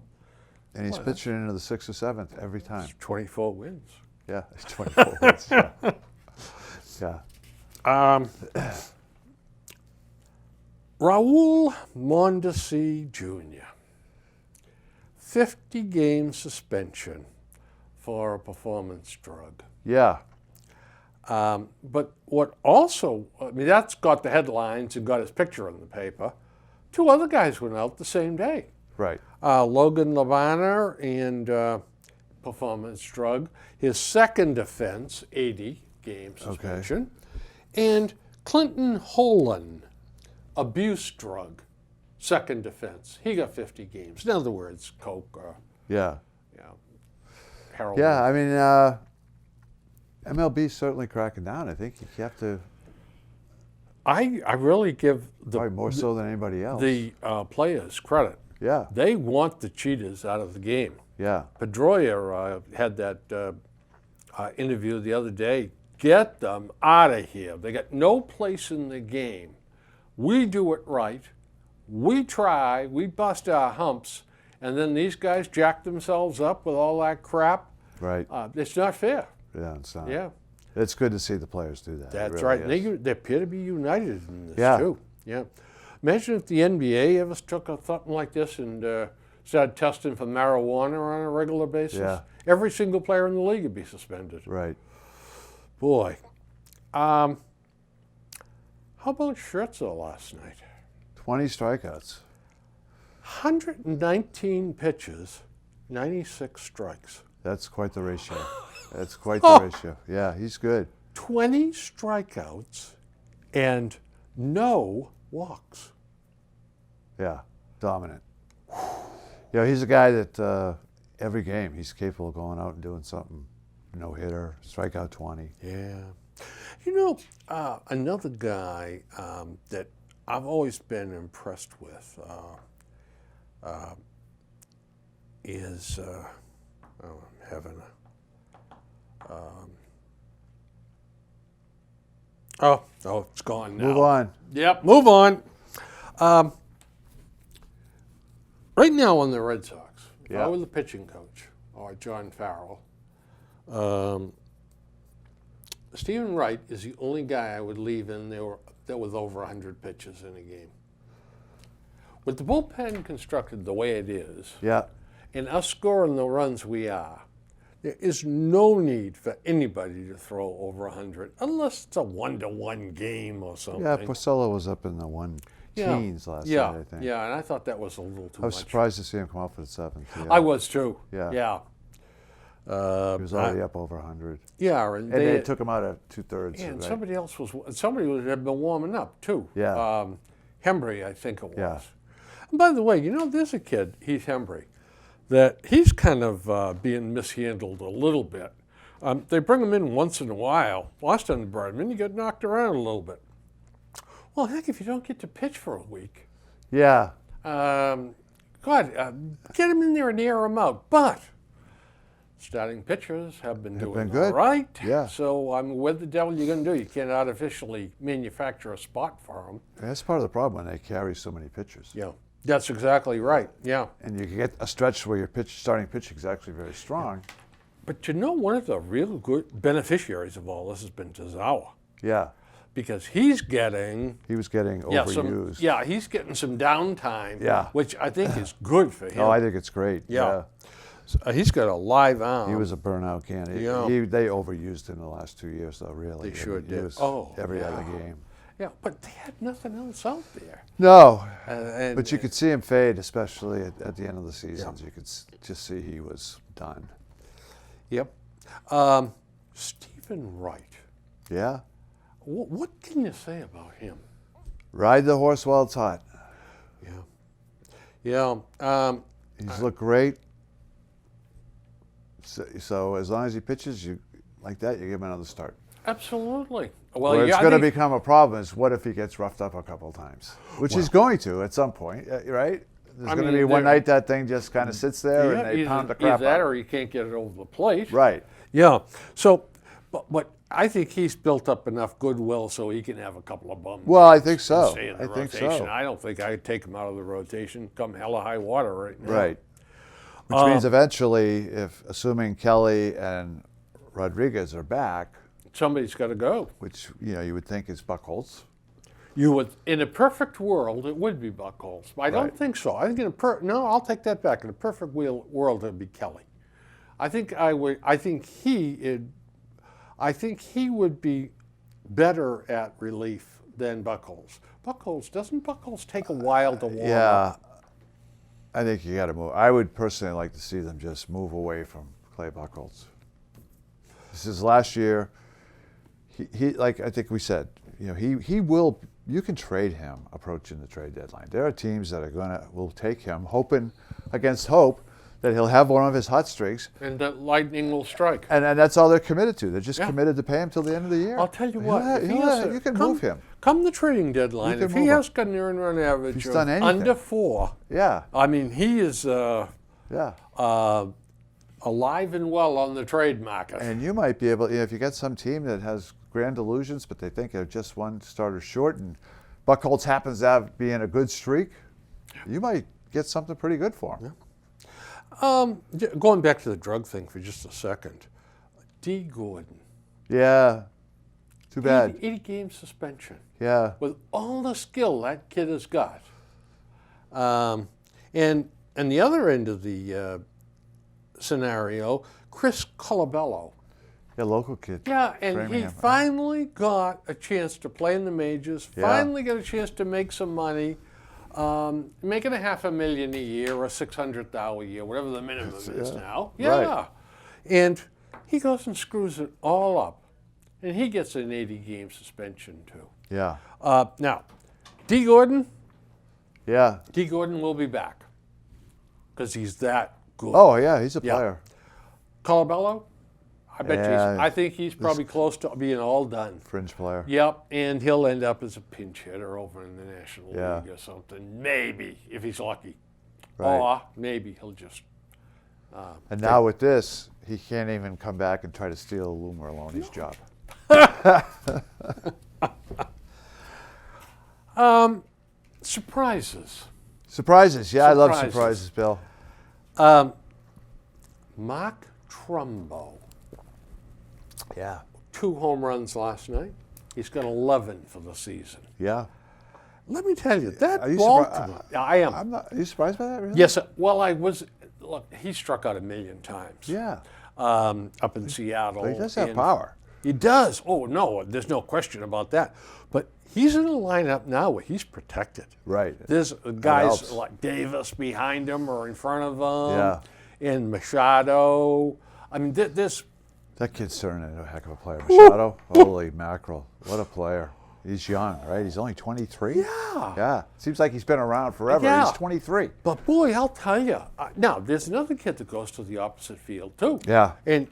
And he's pitching into the 6th or 7th every time. It's 24 wins. Yeah, it's 24 wins. Yeah. Raul Mondesi Jr., 50-game suspension for a performance drug. Yeah. But what also, I mean, that's got the headlines and got his picture in the paper. 2 other guys went out the same day. Right. Logan Labana and performance drug. His second offense, 80-game suspension. And Clinton Holan, abuse drug, second offense. He got 50 games. In other words, coke or Yeah. heroin. Yeah, I mean, MLB's certainly cracking down. I think you have to, I really give probably more so than anybody else. the players credit. Yeah. They want the cheaters out of the game. Yeah. Pedroia had that interview the other day. Get them out of here. They got no place in the game. We do it right. We try. We bust our humps. And then these guys jack themselves up with all that crap. Right. It's not fair. Yeah, it's not. Yeah. It's good to see the players do that. It That's really right. is. They appear to be united in this, Yeah. too. Yeah. Imagine if the NBA ever took something like this and started testing for marijuana on a regular basis. Yeah. Every single player in the league would be suspended. Right. Boy. How about Scherzer last night? 20 strikeouts. 119 pitches, 96 strikes. That's quite the ratio. That's quite the ratio. Yeah, he's good. 20 strikeouts and no walks. Yeah, dominant. You know, he's a guy that every game he's capable of going out and doing something. No hitter, strikeout 20. Yeah. You know, another guy that I've always been impressed with is, I'm having it's gone now. Move on. Yep, move on. Right now on the Red Sox, if I were the pitching coach, or John Farrell, Stephen Wright is the only guy I would leave in there that was over 100 pitches in a game. With the bullpen constructed the way it is, Yeah. and us scoring the runs we are, there is no need for anybody to throw over 100 unless it's a 1-to-1 game or something. Yeah, Porcello was up in the teens last night, I think. Yeah, and I thought that was a little too I was much. surprised to see him come up for the 7th. Yeah. I was too. Yeah. Yeah. He was already up over 100. Yeah, And they took him out at 2/3. and right? somebody had been warming up too. Yeah. Hembry, I think it was. Yeah. And by the way, you know, there's a kid, Heath Hembry, that he's kind of being mishandled a little bit. They bring him in once in a while. Last time they brought him in, you get knocked around a little bit. Well, heck, if you don't get to pitch for a week, Yeah. get him in there and air him out. But starting pitchers have been doing been good. all right. Yeah. So what the devil are you going to do? You can't artificially manufacture a spot for them. That's part of the problem when they carry so many pitchers. Yeah, that's exactly right. Yeah. And you can get a stretch where your starting pitching is actually very strong. But you know, one of the real good beneficiaries of all this has been Tozawa. Yeah. Because he's getting He was getting overused. he's getting some downtime. Yeah. Which I think is good for him. Oh, I think it's great. Yeah. So, he's got a live arm. He was a burnout candidate. Yeah. They overused him the last 2 years, though, really. They sure He did. was Oh, every yeah. other game. Yeah, but they had nothing else out there. No, And- but you could see him fade, especially at the end of the seasons. Yeah. You could just see he was done. Yep. Stephen Wright. Yeah. What can you say about him? Ride the horse while it's hot. Yeah. Yeah. He's looked great. So as long as he pitches you like that, you give him another start. Absolutely. Well, Where it's I going to think- become a problem is what if he gets roughed up a couple of times, which he's going to at some point, right? There's I going to mean, be one there- night that thing just kind of sits there and they either, pound the crap either that out. or you can't get it over the plate. Right. Yeah. So, but I think he's built up enough goodwill so he can have a couple of bums. Well, I think so. Stay in the I think rotation. so. I don't think I'd take him out of the rotation come hell or high water right now. Right. Which means eventually, if assuming Kelly and Rodriguez are back, Somebody's got to go. which you would think is Buchholz. You would, in a perfect world, it would be Buchholz. I don't Right. think so. I think no, I'll take that back. In a perfect world, it'd be Kelly. I think he would be better at relief than Buchholz. Doesn't Buchholz take a while to warm up? Yeah. I think you got to move. I would personally like to see them just move away from Clay Buchholz. This is last year. He like I think we said, he will. You can trade him approaching the trade deadline. There are teams that will take him, hoping against hope that he'll have one of his hot streaks, And the lightning will strike. and that's all they're committed to. They're just Yeah. committed to pay him till the end of the year. I'll tell you what. You can move him. Come the trading deadline, You if can he move has got an earned run average he's of done anything. under 4, Yeah, I mean, he is yeah. alive and well on the trade market. And you might be able, if you get some team that has grand illusions, but they think they're just one starter short, and Buchholz happens to be in a good streak, you might get something pretty good for him. Going back to the drug thing for just a second, D. Gordon, Yeah, too bad. 80 game suspension. Yeah, With all the skill that kid has got. And the other end of the scenario, Chris Colabello. yeah, local kid. Yeah, and he Framingham. finally got a chance to play in the majors, Yeah. finally got a chance to make some money, making $500,000 a year or $600,000 a year, whatever the minimum is now. Yeah. Right. And he goes and screws it all up. And he gets an 80 game suspension too. Yeah, Now, D. Gordon yeah. will be back because he's that good. Oh, yeah, he's a Yeah. player. Colabello, Yeah. I think he's probably close to being all done. Fringe player. Yep, and he'll end up as a pinch hitter over in the National Yeah. League or something. Maybe, if he's lucky. Right. Or maybe he'll just. And now with this, he can't even come back and try to steal Lou Merloni's job. Surprises. Surprises. Yeah, I love Surprises. surprises, Bill. Mark Trumbo, Yeah. 2 home runs last night. He's got 11 for the season. Yeah. Let me tell you, that Are you Baltimore. I am. Are you surprised by that, really? Yes, well, I was. Look, he struck out 1,000,000 times. Yeah. Up in Seattle. But he does have and power. He does. Oh, no, there's no question about that. But he's in a lineup now where he's protected. Right. There's helps. guys like Davis behind him or in front of him. Yeah. And Machado. I mean, this. That kid's turning into a heck of a player. Machado, holy mackerel. What a player. He's young, right? He's only 23? Yeah. Yeah. Seems like he's been around forever. Yeah. He's 23. But boy, I'll tell you. Now, there's another kid that goes to the opposite field, too. Yeah. And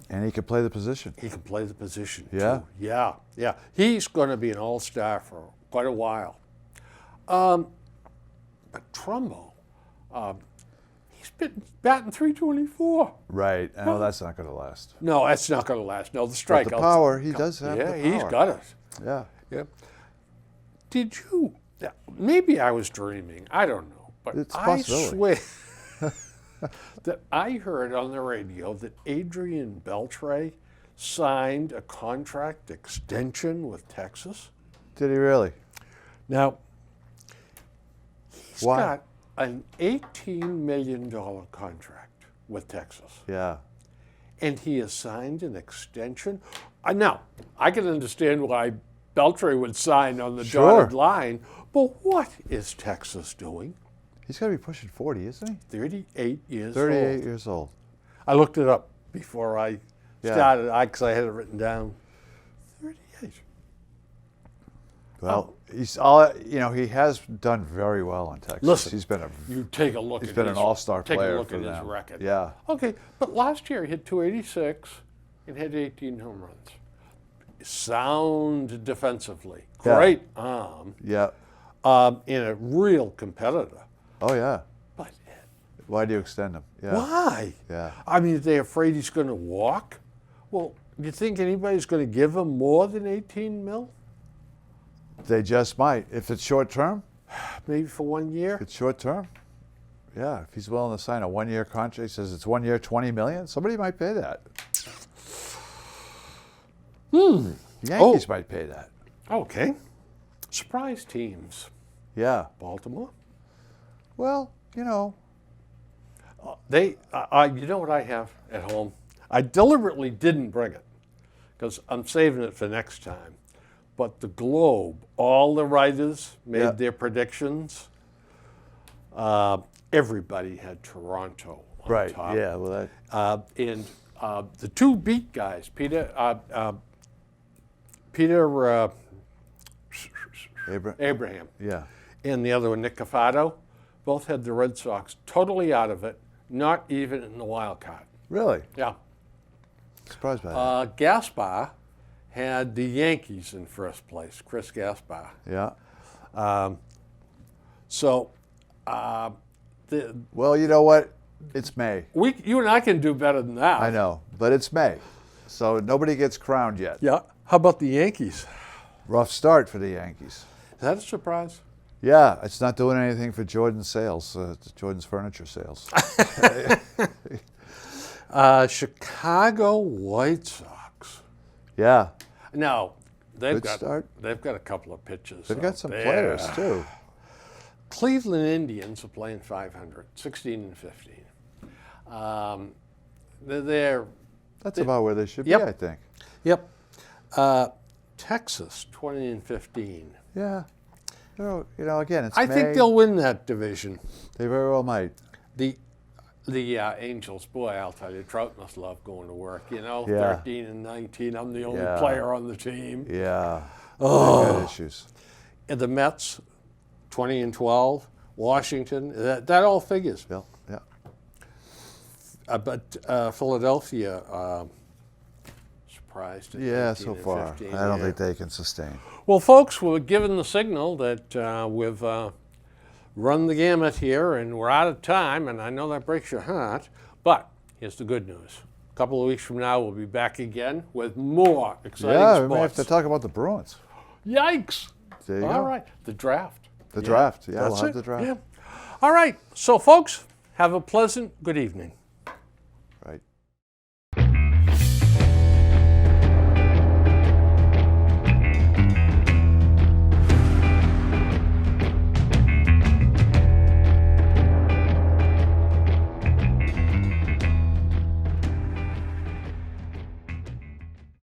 And he can play the position. he can play the position, Yeah? too. Yeah, yeah. He's going to be an all-star for quite a while. But Trumbo, he's batting .324. Right. Oh, that's not going to last. No, that's not going to last. No, the But strikeouts. the power, he does have the power. Yeah, he's got it. Yeah. Yeah. Did you? Maybe I was dreaming. I don't know. But It's a I possibility. swear that I heard on the radio that Adrian Beltre signed a contract extension with Texas. Did he really? Now, he's Why? got an $18 million contract with Texas. Yeah. And he has signed an extension. Now, I can understand why Beltre would sign on the Sure. dotted line, but what is Texas doing? He's got to be pushing 40, isn't he? 38 years 38 old. years old. I looked it up before I Yeah. started, because I had it written down. 38. Well, he's all, he has done very well in Texas. Listen, he's been You take a look he's at been his, an all-star take player a look for at them. his record. Yeah. Okay, but last year he hit 286 and had 18 home runs. Sound defensively. Yeah. Great arm. Yeah. And a real competitor. Oh yeah. But Why do you extend him? Yeah. why? Yeah. I mean, are they afraid he's going to walk? Well, do you think anybody's going to give him more than 18 mil? They just might. If it's short term, Maybe for 1 year? it's short term. Yeah. If he's willing to sign a 1 year contract, he says it's 1 year, 20 million. Somebody might pay that. The Yankees might pay that. Okay. Surprise teams. Yeah. Baltimore. Well, They, you know what I have at home? I deliberately didn't bring it because I'm saving it for next time. But the Globe, all the writers made Yeah. their predictions. Everybody had Toronto on right. top. Yeah. Well, that. And the two beat guys, Peter Abraham Yeah. and the other one, Nick Cafado, both had the Red Sox totally out of it, not even in the wild card. Really? Yeah. Surprised by that. Gaspar had the Yankees in first place, Chris Gaspar. Yeah. So Well, you know what? It's May. you and I can do better than that. I know, but it's May, so nobody gets crowned yet. Yeah. How about the Yankees? Rough start for the Yankees. Is that a surprise? Yeah, it's not doing anything for Jordan's sales, Jordan's furniture sales. Chicago White Sox. Yeah, Now, they've Good start. got a couple of pitches. they've out got some there. players too. Cleveland Indians are playing 500, 16 and 15. They're That's about where they should Yep. be, I think. Yep. Texas, 20 and 15. Yeah. Again, it's I May. think they'll win that division. They very well might. The Angels, boy, I'll tell you, Trout must love going to work. Yeah. 13 and 19. I'm the only Yeah. player on the team. Yeah. Oh. They've got issues. And the Mets, 20 and 12. Washington, that all figures. Yeah. Yeah. But Philadelphia surprised at Yeah, 18 so and far. 15, I don't yeah. think they can sustain. Well, folks, we're given the signal that we've run the gamut here and we're out of time, and I know that breaks your heart, but here's the good news. A couple of weeks from now, we'll be back again with more exciting Yeah, sports. we may have to talk about the Bruins. Yikes! There you All go. right, the draft. The draft. Yeah, That's we'll have it. the draft. Yeah. All right, so folks, have a pleasant good evening.